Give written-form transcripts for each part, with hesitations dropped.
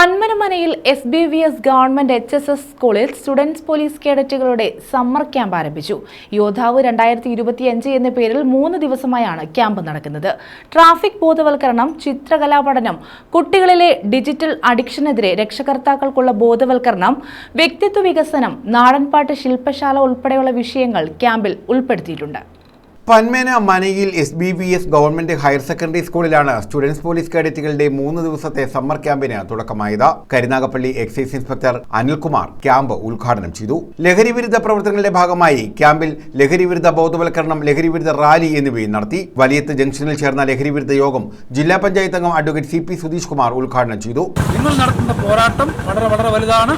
പന്മനമനയിൽ SBVS government HSS സ്കൂളിൽ students police കേഡറ്റുകളുടെ summer camp ആരംഭിച്ചു. യോദ്ധാവ് 2025 എന്ന പേരിൽ 3 ദിവസമായാണ് ക്യാമ്പ് നടക്കുന്നത്. ട്രാഫിക് ബോധവൽക്കരണം, ചിത്രകലാ പഠനം, കുട്ടികളിലെ ഡിജിറ്റൽ അഡിക്ഷനെതിരെ രക്ഷകർത്താക്കൾക്കുള്ള ബോധവൽക്കരണം, വ്യക്തിത്വ വികസനം, നാടൻപാട്ട് ശില്പശാല ഉൾപ്പെടെയുള്ള വിഷയങ്ങൾ ക്യാമ്പിൽ ഉൾപ്പെടുത്തിയിട്ടുണ്ട്. പന്മനമനയിൽ SBVS ഗവൺമെന്റ് ഹയർ സെക്കൻഡറി സ്കൂളിലാണ് സ്റ്റുഡൻസ് പോലീസ് കേഡറ്റുകളുടെ 3 ദിവസത്തെ സമ്മർ ക്യാമ്പിന് തുടക്കമായത്. Karunagappally excise inspector Anilkumar camp ഉദ്ഘാടനം ചെയ്തു. ലഹരിവിരുദ്ധ പ്രവർത്തനങ്ങളുടെ ഭാഗമായി ക്യാമ്പിൽ ലഹരിവിരുദ്ധ ബോധവൽക്കരണം, ലഹരിവിരുദ്ധ റാലി എന്നിവയും നടത്തി. വലിയത്ത് ജംഗ്ഷനിൽ ചേർന്ന ലഹരിവിരുദ്ധ യോഗം ജില്ലാ പഞ്ചായത്ത് അംഗം അഡ്വക്കേറ്റ് CP സുധീഷ് കുമാർ ഉദ്ഘാടനം ചെയ്തു. നിങ്ങൾ നടത്തുന്ന പോരാട്ടം വളരെ വലുതാണ്.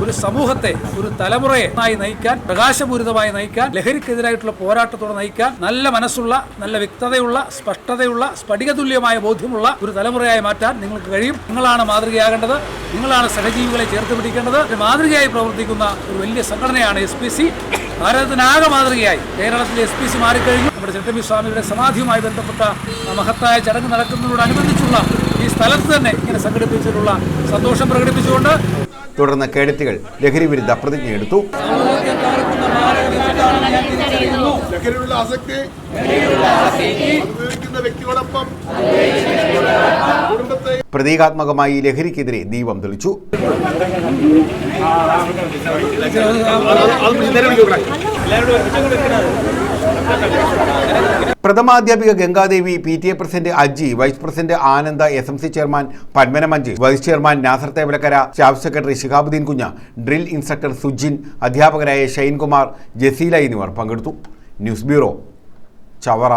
ഒരു സമൂഹത്തെ, ഒരു തലമുറയെ നയിക്കാൻ, പ്രകാശപൂരിതമായി നയിക്കാൻ, ലഹരിക്കെതിരായിട്ടുള്ള പോരാട്ടത്തോടെ നയിക്കാൻ നല്ല മനസ്സുള്ള, നല്ല വ്യക്തതയുള്ള, സ്പഷ്ടതയുള്ള, സ്ഫടികതുല്യമായ ബോധ്യമുള്ള ഒരു തലമുറയായി മാറ്റാൻ നിങ്ങൾക്ക് കഴിയും. നിങ്ങളാണ് മാതൃകയാകേണ്ടത്. നിങ്ങളാണ് സഹജീവികളെ ചേർത്ത് പിടിക്കേണ്ടത്. മാതൃകയായി പ്രവർത്തിക്കുന്ന ഒരു വലിയ സംഘടനയാണ് SPC. ഭാരതത്തിനാകെ മാതൃകയായി കേരളത്തിലെ SPC മാറിക്കഴിഞ്ഞു. നമ്മുടെ ചട്ടമ്പി സ്വാമിയുടെ സമാധിയുമായി ബന്ധപ്പെട്ട മഹത്തായ ചടങ്ങ് നടക്കുന്നതിനോടനുബന്ധിച്ചുള്ള ഈ സ്ഥലത്ത് തന്നെ ഇങ്ങനെ സംഘടിപ്പിച്ചിട്ടുള്ള സന്തോഷം പ്രകടിപ്പിച്ചുകൊണ്ട് തുടർന്ന് കേഡറ്റുകൾ ലഹരിവിരുദ്ധ പ്രതിജ്ഞയെടുത്തു. പ്രതീകാത്മകമായി ലഹരിക്കെതിരെ ദീപം തെളിച്ചു. പ്രഥമാധ്യാപിക Gangadevi, PTA president Aji, vice president Ananda, SMC chairman പന്മനമഞ്ച്, vice chairman Nasar Thevalakkara, staff secretary Shihabuddin കുഞ്ഞ, ഡ്രിൽ ഇൻസ്ട്രക്ടർ സുജിൻ, അധ്യാപകരായ ഷൈൻകുമാർ, ജസീല എന്നിവർ പങ്കെടുത്തു. News bureau, Chavara.